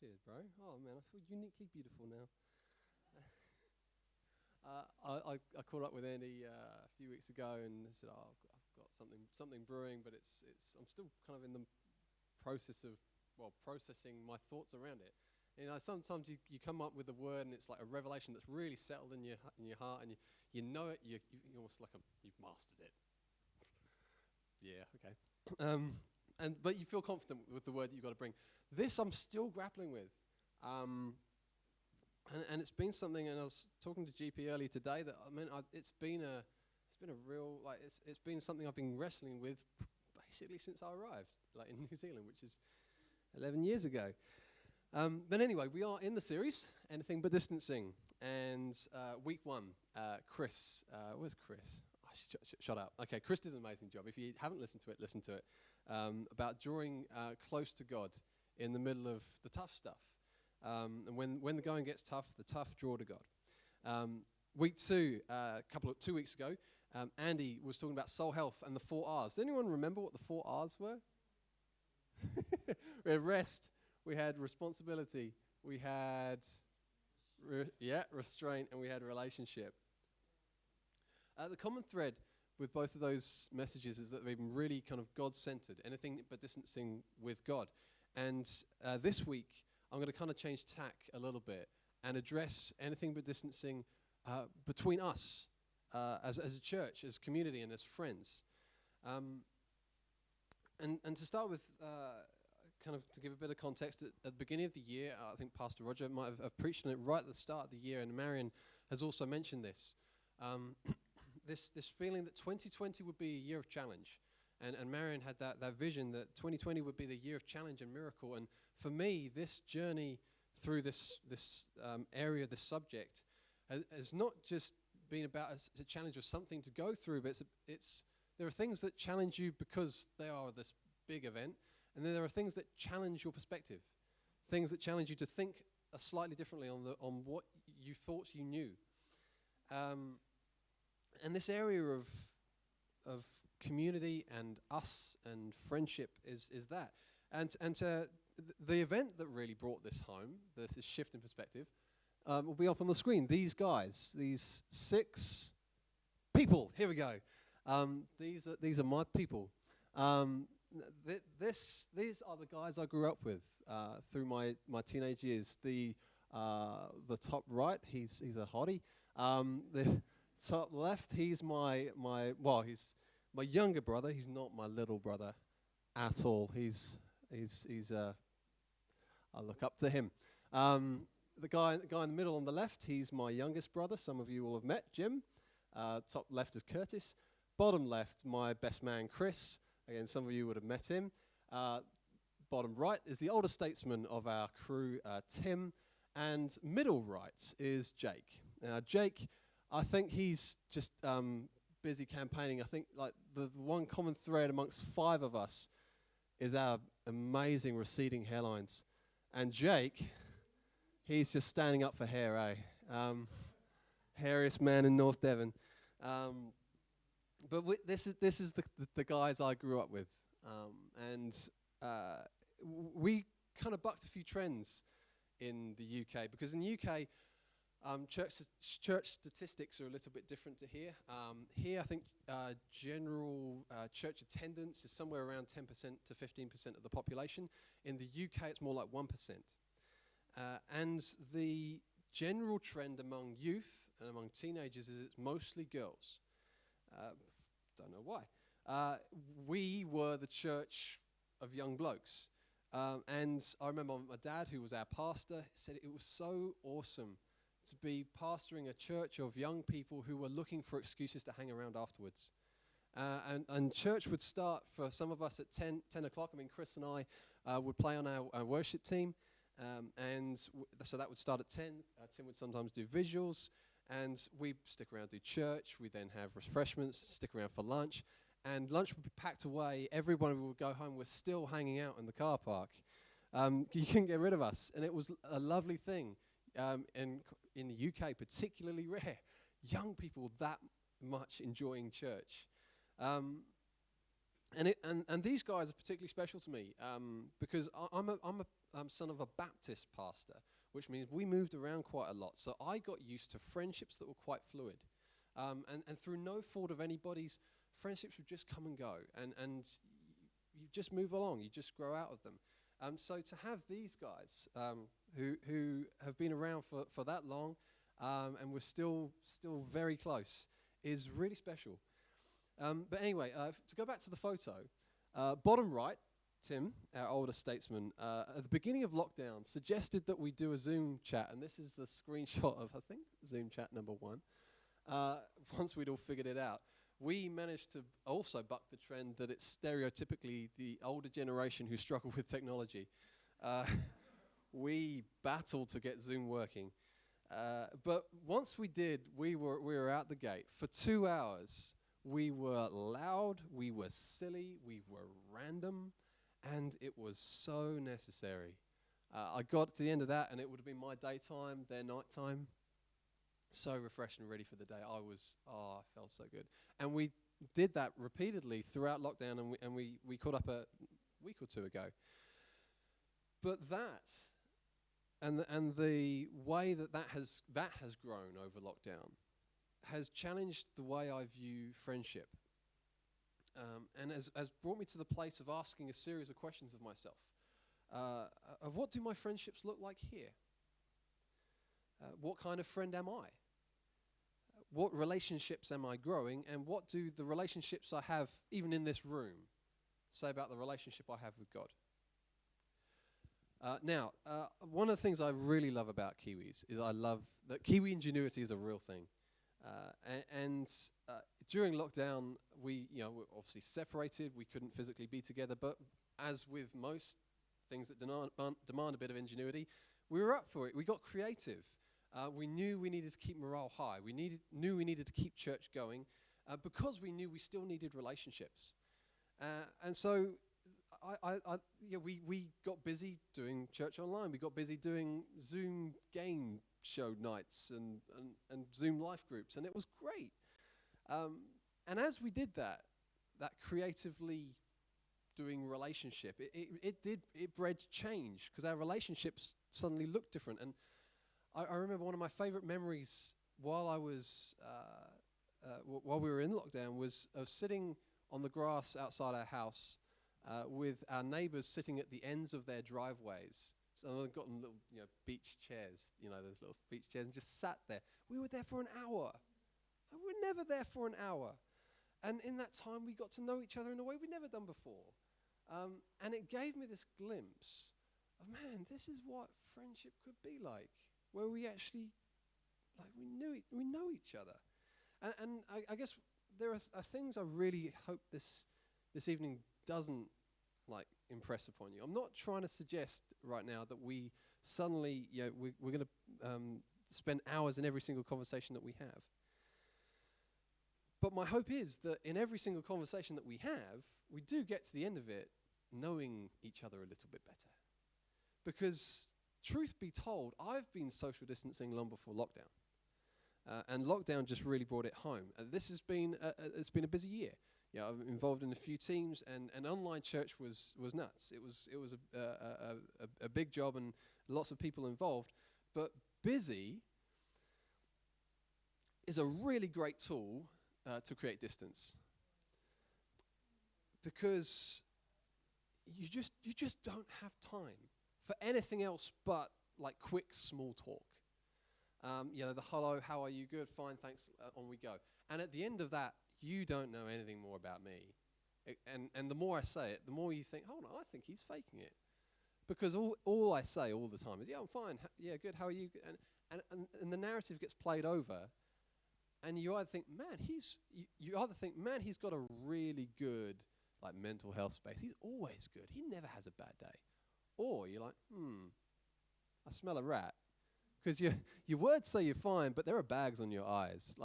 Cheers, bro. Oh man, I feel uniquely beautiful now. I caught up with Andy a few weeks ago and said, "Oh, I've got something brewing, but it's I'm still kind of in the process of processing my thoughts around it." You know, sometimes you come up with a word and it's like a revelation that's really settled in your heart, and you know it. You almost like you've mastered it. Yeah, okay. But you feel confident with the word that you've got to bring. This I'm still grappling with. And it's been something, and I was talking to GP earlier today, that it's been a real, it's been something I've been wrestling with basically since I arrived, in New Zealand, which is 11 years ago. But anyway, we are in the series, Anything But Distancing, and week one, Chris, where's Chris? Oh, shut up. Okay, Chris did an amazing job. If you haven't listened to it, listen to it, about drawing close to God in the middle of the tough stuff. And when the going gets tough, the tough draw to God. Week two, 2 weeks ago, Andy was talking about soul health and the 4 R's. Does anyone remember what the 4 R's were? We had rest, we had responsibility, we had restraint, and we had relationship. The common thread with both of those messages is that they've been really kind of God-centered, anything but distancing with God. And this week, I'm going to kind of change tack a little bit and address anything but distancing between us as a church, as community, and as friends. And to start with, kind of to give a bit of context, at the beginning of the year, I think Pastor Roger might have preached on it right at the start of the year, and Marion has also mentioned this. This feeling that 2020 would be a year of challenge. And Marion had that vision that 2020 would be the year of challenge and miracle. And for me, this journey through this area, this subject, has not just been about a challenge of something to go through, but there are things that challenge you because they are this big event, and then there are things that challenge your perspective, things that challenge you to think slightly differently on what you thought you knew. And this area of community and us and friendship is that. And the event that really brought this home, this shift in perspective, will be up on the screen. These guys, these 6 people, here we go. These are my people. These are the guys I grew up with through my teenage years. The top right, he's a hottie. The top left, he's he's my younger brother. He's not my little brother at all. He's I look up to him. The guy in the middle on the left, he's my youngest brother. Some of you will have met Jim. Top left is Curtis. Bottom left, my best man Chris. Again, some of you would have met him. Bottom right is the older statesman of our crew, Tim. And middle right is Jake. Now, Jake, I think he's just busy campaigning. I think the one common thread amongst 5 of us is our amazing receding hairlines. And Jake, he's just standing up for hair, eh? Hairiest man in North Devon. But this is the guys I grew up with. And we kind of bucked a few trends in the UK, because in the UK, church statistics are a little bit different to here. Here, I think general church attendance is somewhere around 10% to 15% of the population. In the UK, it's more like 1%. And the general trend among youth and among teenagers is it's mostly girls. Don't know why. We were the church of young blokes. And I remember my dad, who was our pastor, said it was so awesome to be pastoring a church of young people who were looking for excuses to hang around afterwards. And church would start for some of us at 10 o'clock. I mean, Chris and I would play on our worship team. So that would start at 10. Tim would sometimes do visuals. And we'd stick around, do church. We'd then have refreshments, stick around for lunch. And lunch would be packed away. Everyone would go home. We're still hanging out in the car park. You couldn't get rid of us. And it was a lovely thing. In the UK, particularly rare, young people that much enjoying church. And these guys are particularly special to me because I'm a son of a Baptist pastor, which means we moved around quite a lot. So I got used to friendships that were quite fluid. And through no fault of anybody's, friendships would just come and go. And you just move along. You just grow out of them. So to have these guys who have been around for that long and we're still very close is really special. But anyway, to go back to the photo, bottom right, Tim, our older statesman, at the beginning of lockdown, suggested that we do a Zoom chat, and this is the screenshot of, I think, Zoom chat number 1. Once we'd all figured it out, we managed to also buck the trend that it's stereotypically the older generation who struggle with technology. We battled to get Zoom working. But once we did, we were out the gate. For 2 hours, we were loud, we were silly, we were random, and it was so necessary. I got to the end of that, and it would have been my daytime, their nighttime. So refreshed and ready for the day. I felt so good. And we did that repeatedly throughout lockdown, and we caught up a week or two ago. But that, and the way that has grown over lockdown, has challenged the way I view friendship, and has brought me to the place of asking a series of questions of myself. Of what do my friendships look like here? What kind of friend am I? What relationships am I growing? And what do the relationships I have, even in this room, say about the relationship I have with God? Now, one of the things I really love about Kiwis is I love that Kiwi ingenuity is a real thing. And during lockdown, we were obviously separated. We couldn't physically be together. But as with most things that demand a bit of ingenuity, we were up for it. We got creative. We knew we needed to keep morale high. We knew we needed to keep church going because we knew we still needed relationships. And so we got busy doing church online. We got busy doing Zoom game show nights and Zoom life groups, and it was great. And as we did that creatively doing relationship, it bred change because our relationships suddenly looked different. And I remember one of my favorite memories while I was while we were in lockdown was of sitting on the grass outside our house with our neighbors sitting at the ends of their driveways. So I've gotten little, beach chairs, those little beach chairs, and just sat there. We were there for an hour. And we were never there for an hour. And in that time, we got to know each other in a way we'd never done before. And it gave me this glimpse of, man, this is what friendship could be like, where we actually, we know each other. And I guess there are things I really hope this evening doesn't impress upon you. I'm not trying to suggest right now that we suddenly, we're going to spend hours in every single conversation that we have. But my hope is that in every single conversation that we have, we do get to the end of it knowing each other a little bit better. Because truth be told, I've been social distancing long before lockdown. And lockdown just really brought it home. This has been it's been a busy year. I'm involved in a few teams, and online church was nuts. It was a big job and lots of people involved. But busy is a really great tool to create distance, because you just don't have time for anything else but quick small talk. The hello, how are you? Good, fine, thanks, on we go. And at the end of that, you don't know anything more about me. And the more I say it, the more you think, hold on, I think he's faking it. Because all I say all the time is, yeah, I'm fine, yeah, good, how are you? And the narrative gets played over, and you either think, man, he's got a really good mental health space. He's always good. He never has a bad day. Or you're like, I smell a rat. Because your words say you're fine, but there are bags on your eyes.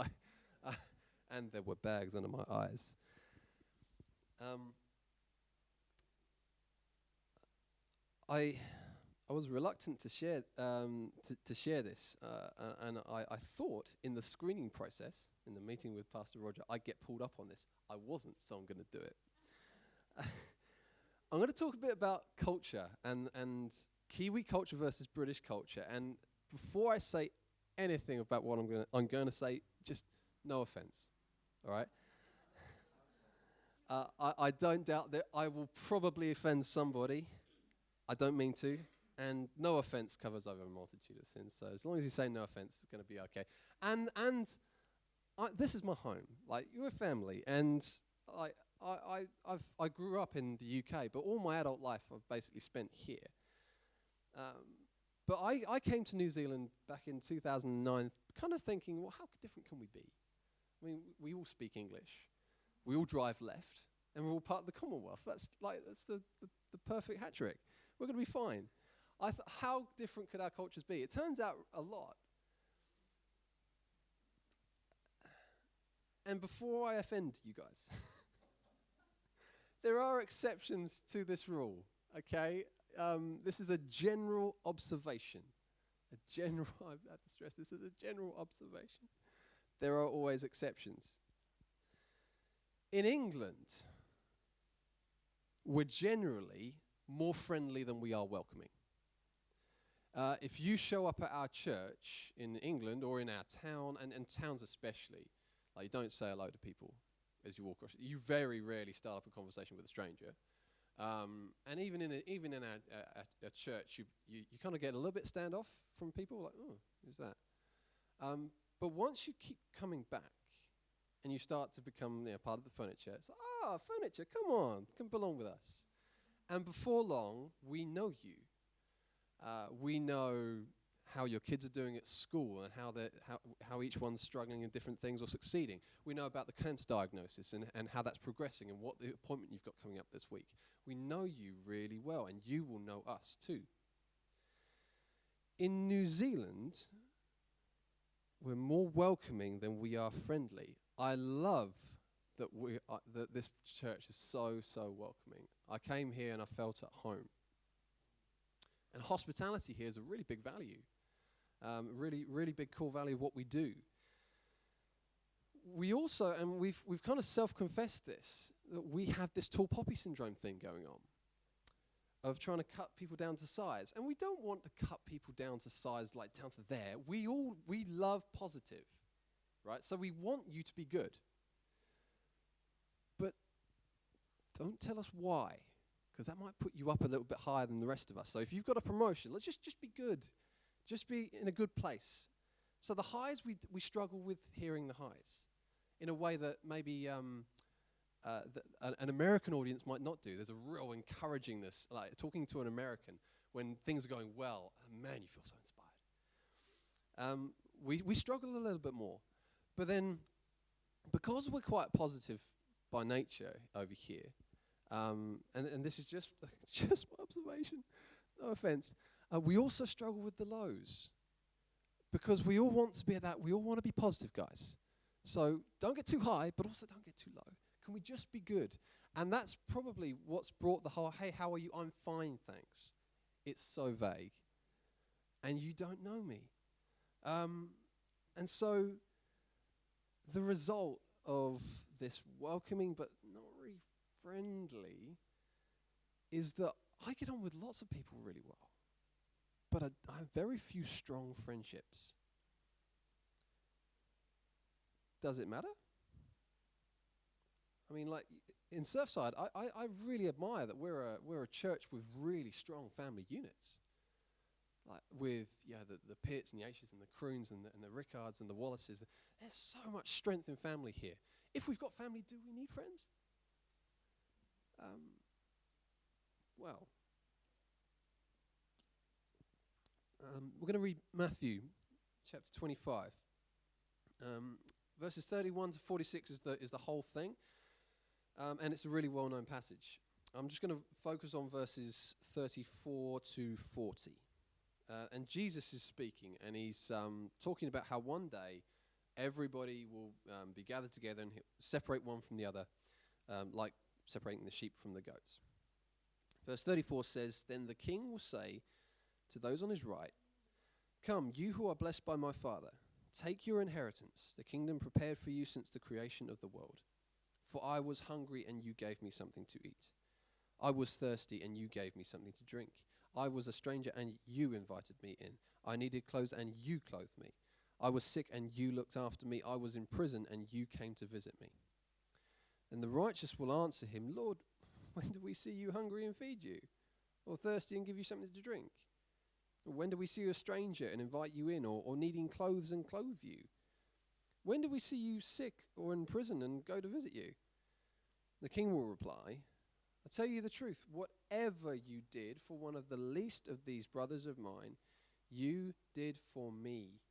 And there were bags under my eyes. I was reluctant to share this, and I thought in the screening process, in the meeting with Pastor Roger, I'd get pulled up on this. I wasn't, so I'm going to do it. I'm going to talk a bit about culture and Kiwi culture versus British culture. And before I say anything about what I'm going to say, just no offense, all right? I don't doubt that I will probably offend somebody. I don't mean to. And no offense covers over a multitude of sins. So as long as you say no offense, it's going to be okay. And this is my home. Like, you're a family. And I grew up in the UK, but all my adult life I've basically spent here. But I came to New Zealand back in 2009 kind of thinking, well, how different can we be? I mean, we all speak English. We all drive left, and we're all part of the Commonwealth. That's the perfect hat trick. We're going to be fine. How different could our cultures be? It turns out a lot. And before I offend you guys, there are exceptions to this rule, okay? This is a general observation. I have to stress this as a general observation. There are always exceptions. In England, we're generally more friendly than we are welcoming. If you show up at our church in England or in our town, and towns especially, like, you don't say hello to people as you walk across. You very rarely start up a conversation with a stranger. And even in a church, you kind of get a little bit standoff from people, like, oh, who's that? But once you keep coming back and you start to become part of the furniture, it's like, furniture, come on, come belong with us. And before long, we know you. We know how your kids are doing at school and how each one's struggling in different things or succeeding. We know about the cancer diagnosis and how that's progressing and what the appointment you've got coming up this week. We know you really well, and you will know us too. In New Zealand, we're more welcoming than we are friendly. I love that that this church is so welcoming. I came here and I felt at home. And hospitality here is a really big value. Really big core value of what we do. We also, and we've kind of self-confessed this, that we have this tall poppy syndrome thing going on, of trying to cut people down to size. And we don't want to cut people down to size, like down to there. We love positive, right? So we want you to be good. But don't tell us why, because that might put you up a little bit higher than the rest of us. So if you've got a promotion, let's just be good. Just be in a good place. So the highs, we struggle with hearing the highs in a way that maybe an American audience might not do. There's a real encouragingness, like talking to an American when things are going well. Man, you feel so inspired. We struggle a little bit more. But then, because we're quite positive by nature over here, and this is just my observation, no offense, we also struggle with the lows. Because we all want to be at that, we all want to be positive, guys. So don't get too high, but also don't get too low. Can we just be good? And that's probably what's brought the whole, hey, how are you? I'm fine, thanks. It's so vague. And you don't know me. And so the result of this welcoming but not really friendly is that I get on with lots of people really well. But I have very few strong friendships. Does it matter? I mean, like, in Surfside, I really admire that we're a church with really strong family units. Like, with the Pitts and the Ashes and the Croons and the Rickards and the Wallaces. There's so much strength in family here. If we've got family, do we need friends? We're going to read Matthew chapter 25. Verses 31 to 46 is the whole thing. And it's a really well-known passage. I'm just going to focus on verses 34 to 40. And Jesus is speaking, and he's talking about how one day everybody will be gathered together and he'll separate one from the other, like separating the sheep from the goats. Verse 34 says, "Then the king will say to those on his right, 'Come, you who are blessed by my Father, take your inheritance, the kingdom prepared for you since the creation of the world. For I was hungry, and you gave me something to eat. I was thirsty and you gave me something to drink. I was a stranger and you invited me in. I needed clothes and you clothed me. I was sick and you looked after me. I was in prison and you came to visit me. And the righteous will answer him, Lord, when do we see you hungry and feed you? Or thirsty and give you something to drink? Or when do we see you a stranger and invite you in? Or needing clothes and clothe you? When do we see you sick or in prison and go to visit you? The king will reply, I tell you the truth, whatever you did for one of the least of these brothers of mine, you did for me.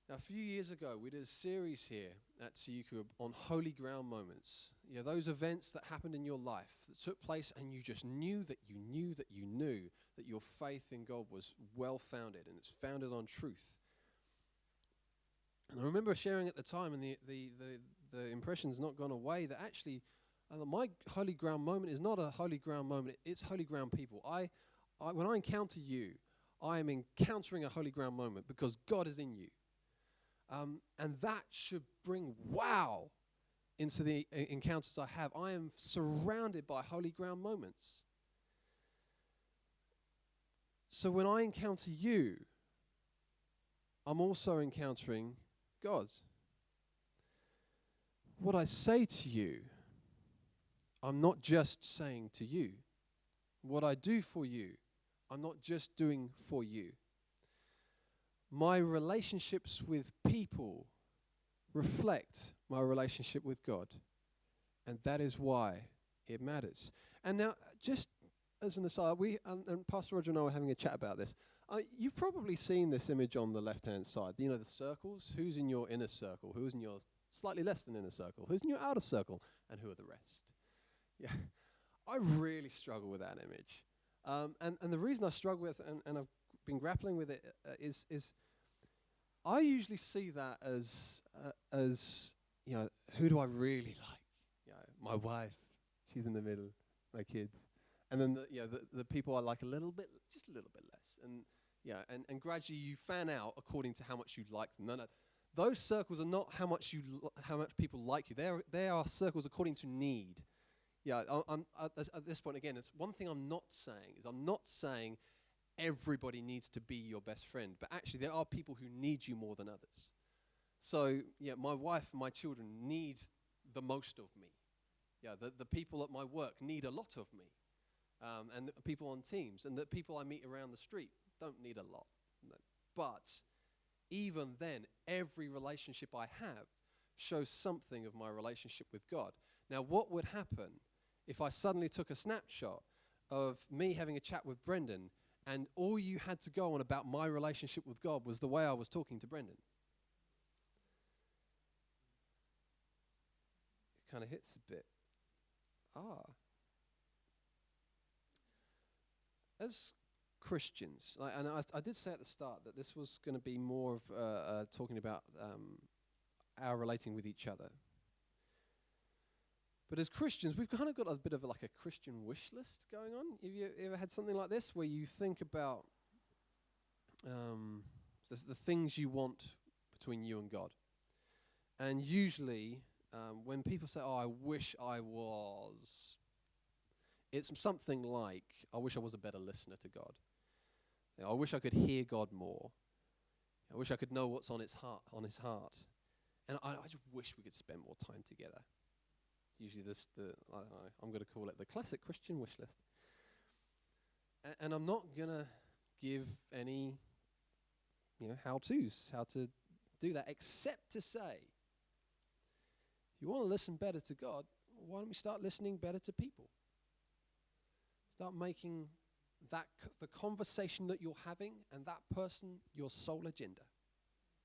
Now, a few years ago, we did a series here at Tsuyuku on holy ground moments. You know, those events that happened in your life that took place and you just knew that you knew that you knew that your faith in God was well founded and it's founded on truth. And I remember sharing at the time, and the impression's not gone away, that actually my holy ground moment is not a holy ground moment, it's holy ground people. When I encounter you, I am encountering a holy ground moment because God is in you. And that should bring wow into the encounters I have. I am surrounded by holy ground moments. So when I encounter you, I'm also encountering God. What I say to you, I'm not just saying to you. What I do for you, I'm not just doing for you. My relationships with people reflect my relationship with God. And that is why it matters. And now, just as an aside, and Pastor Roger and I were having a chat about this. You've probably seen this image on the left-hand side. You know, the circles. Who's in your inner circle? Who's in your slightly less than inner circle? Who's in your outer circle? And who are the rest? Yeah, I really struggle with that image. And the reason I struggle with and I've been grappling with it is I usually see that as you know, who do I really like? You know, my wife, she's in the middle, my kids, and then the people I like just a little bit less, and gradually you fan out according to how much you like them. No, those circles are not how much people like you. They are circles according to need. Yeah, at this point again, it's one thing I'm not saying everybody needs to be your best friend, but actually there are people who need you more than others. So yeah, my wife and my children need the most of me. Yeah, the people at my work need a lot of me, and the people on teams and the people I meet around the street don't need a lot. No. But even then, every relationship I have shows something of my relationship with God. Now, what would happen if I suddenly took a snapshot of me having a chat with Brendan and all you had to go on about my relationship with God was the way I was talking to Brendan? It kind of hits a bit. As Christians, and I did say at the start that this was going to be more of talking about our relating with each other. But as Christians, we've kind of got a bit of like a Christian wish list going on. Have you ever had something like this where you think about the things you want between you and God? And usually when people say, oh, I wish I was, it's something like, I wish I was a better listener to God. You know, I wish I could hear God more. I wish I could know what's on his heart. And I just wish we could spend more time together. It's usually I'm going to call it the classic Christian wish list. And I'm not going to give any, how-tos, how to do that, except to say, if you want to listen better to God, why don't we start listening better to people? Start making that the conversation that you're having and that person your sole agenda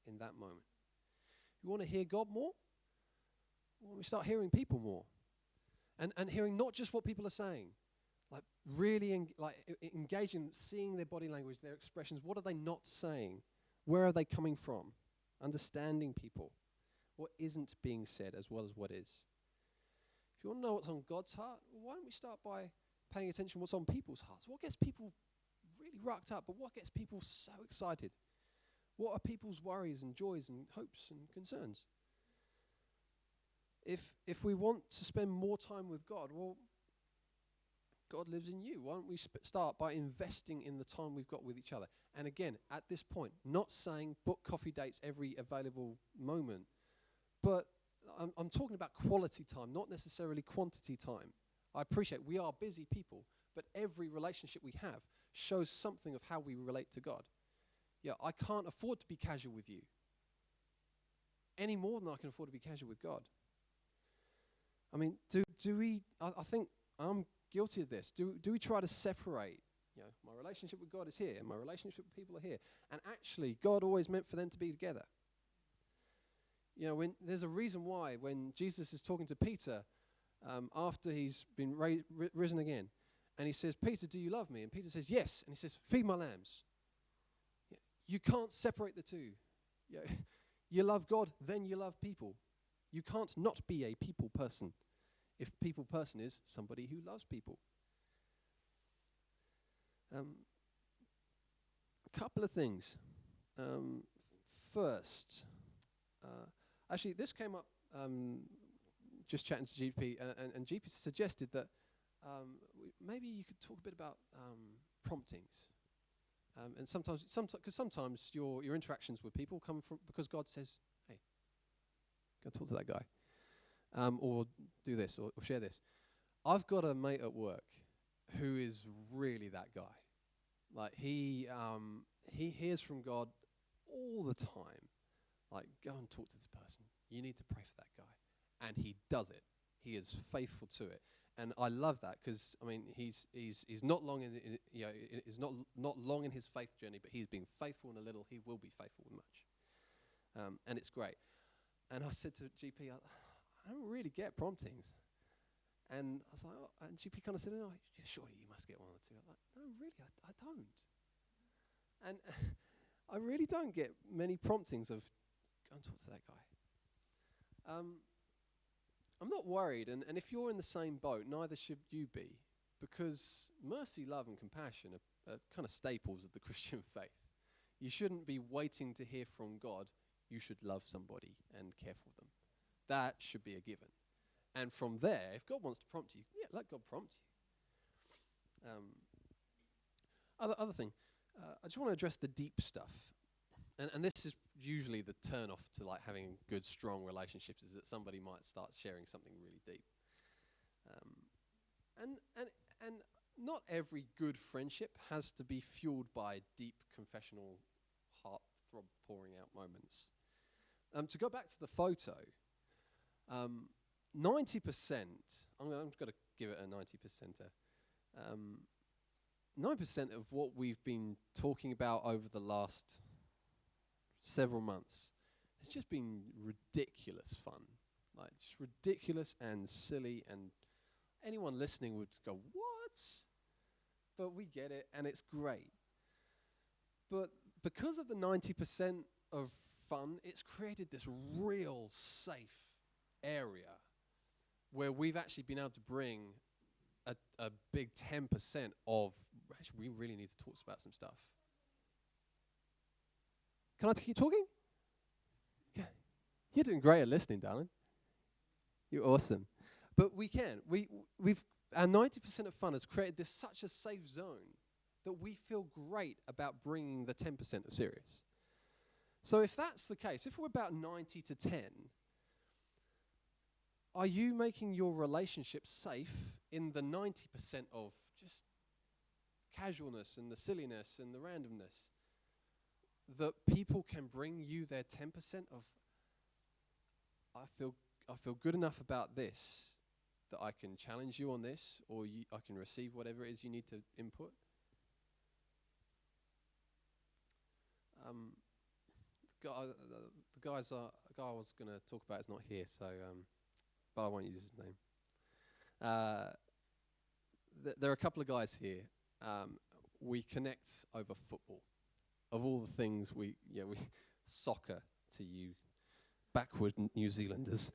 in that moment. You want to hear God more? Why don't we start hearing people more? And hearing not just what people are saying, like really engaging, seeing their body language, their expressions. What are they not saying? Where are they coming from? Understanding people. What isn't being said as well as what is. If you want to know what's on God's heart, why don't we start by paying attention to what's on people's hearts? What gets people really rocked up, but what gets people so excited? What are people's worries and joys and hopes and concerns? If we want to spend more time with God, well, God lives in you. Why don't we start by investing in the time we've got with each other? And again, at this point, not saying book coffee dates every available moment, but I'm talking about quality time, not necessarily quantity time. I appreciate we are busy people, but every relationship we have shows something of how we relate to God. Yeah, I can't afford to be casual with you any more than I can afford to be casual with God. I mean, do we, I think I'm guilty of this. Do we try to separate, my relationship with God is here, and my relationship with people are here, and actually God always meant for them to be together. When there's a reason why when Jesus is talking to Peter after he's been risen again, and he says, Peter, do you love me? And Peter says, yes. And he says, feed my lambs. You can't separate the two. You love God, then you love people. You can't not be a people person if people person is somebody who loves people. A couple of things. First, actually, this came up just chatting to GP, and GP suggested that maybe you could talk a bit about promptings. And sometimes your interactions with people come from because God says, hey, go talk to that guy. Or do this, or share this. I've got a mate at work who is really that guy. Like, he hears from God all the time. Like, go and talk to this person. You need to pray for that guy. And he does it. He is faithful to it. And I love that because, I mean, he's not long is not long in his faith journey, but he's been faithful in a little. He will be faithful in much. And it's great. And I said to GP, I don't really get promptings. And I was like, and GP kind of said, oh, yeah, surely you must get one or two. I was like, no, really, I don't. And I really don't get many promptings of, go and talk to that guy. I'm not worried, and if you're in the same boat, neither should you be, because mercy, love, and compassion are kind of staples of the Christian faith. You shouldn't be waiting to hear from God. You should love somebody and care for them. That should be a given. And from there, if God wants to prompt you, yeah, let God prompt you. Other thing, I just want to address the deep stuff. And this is usually the turn-off to like having good, strong relationships, is that somebody might start sharing something really deep. And not every good friendship has to be fueled by deep, confessional, heart-throb pouring out moments. To go back to the photo, 90%, I'm going to give it a 90%er. 9% of what we've been talking about over the last several months has just been ridiculous fun. Like, just ridiculous and silly, and anyone listening would go, what? But we get it, and it's great. But because of the 90% of fun, it's created this real safe area where we've actually been able to bring a big 10% of, actually, we really need to talk about some stuff. Can I keep talking? Okay. You're doing great at listening, darling. You're awesome. But we can. We've our 90% of fun has created such a safe zone that we feel great about bringing the 10% of serious. So if that's the case, if we're about 90 to 10, are you making your relationship safe in the 90% of just casualness and the silliness and the randomness, that people can bring you their 10% of, I feel good enough about this that I can challenge you on this, or I can receive whatever it is you need to input? The guy I was going to talk about is not here, so but I won't use his name. There are a couple of guys here. We connect over football. Of all the things we soccer to you backward New Zealanders.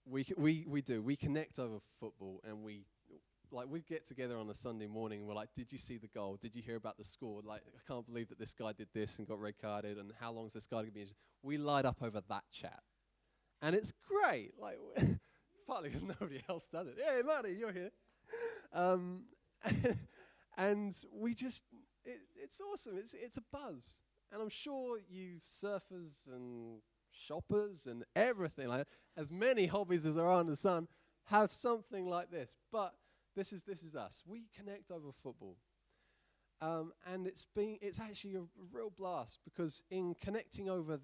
We do. We connect over football, and we get together on a Sunday morning, and we're like, did you see the goal? Did you hear about the score? Like, I can't believe that this guy did this and got red carded, and how long is this guy going to be? We light up over that chat. And it's great. Like, partly because nobody else does it. Hey, Marty, you're here. And we just, it's awesome. It's a buzz. And I'm sure you surfers and shoppers and everything, like as many hobbies as there are under the sun, have something like this. But this is us. We connect over football. And it's actually a real blast, because in connecting over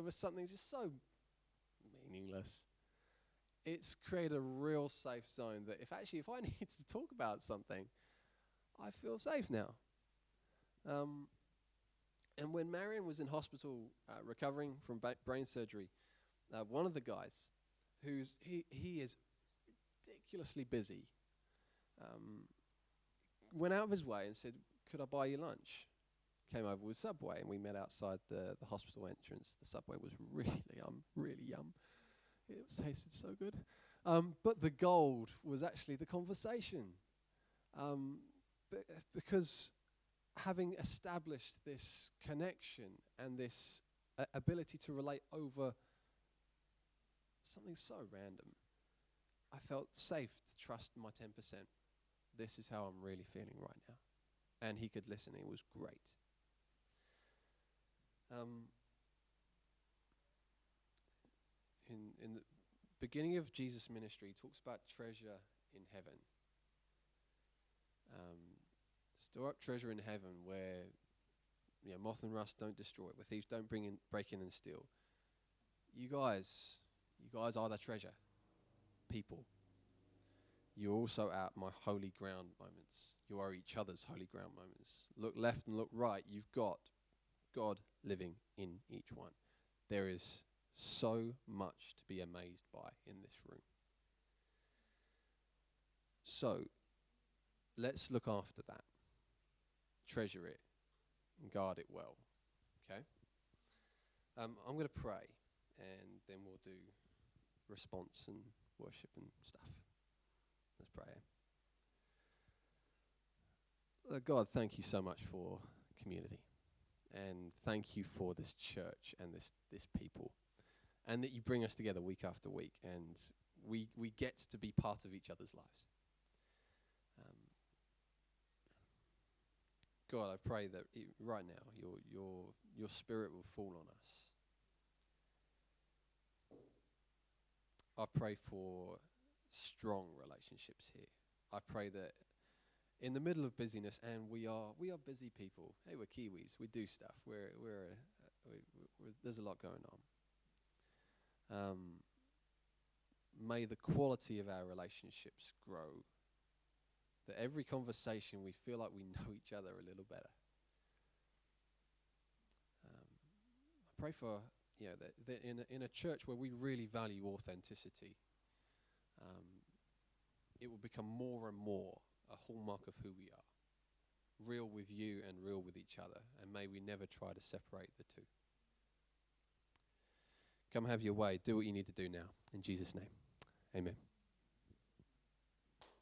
something just so meaningless, it's created a real safe zone that if I need to talk about something, I feel safe now. And when Marion was in hospital recovering from brain surgery, one of the guys, he is ridiculously busy, went out of his way and said, "Could I buy you lunch?" Came over with Subway, and we met outside the hospital entrance. The Subway was really yum. It tasted so good. But the gold was actually the conversation. Because having established this connection and this ability to relate over something so random, I felt safe to trust my 10%. This is how I'm really feeling right now. And he could listen. It was great. In the beginning of Jesus' ministry, he talks about treasure in heaven. Store up treasure in heaven where moth and rust don't destroy it, where thieves don't break in and steal. You guys are the treasure, people. You're also at my holy ground moments. You are each other's holy ground moments. Look left and look right. You've got God living in each one. There is so much to be amazed by in this room. So, let's look after that. Treasure it and guard it well. Okay? I'm going to pray, and then we'll do response and worship and stuff. Let's pray. God, thank you so much for community. And thank you for this church and this people. And that you bring us together week after week. And we get to be part of each other's lives. God, I pray that right now your spirit will fall on us. I pray for strong relationships here. I pray that in the middle of busyness, and we are busy people. Hey, we're Kiwis. We do stuff. There's a lot going on. May the quality of our relationships grow. That every conversation we feel like we know each other a little better. I pray for that in a church where we really value authenticity, it will become more and more a hallmark of who we are. Real with you and real with each other. And may we never try to separate the two. Come have your way. Do what you need to do now. In Jesus' name. Amen.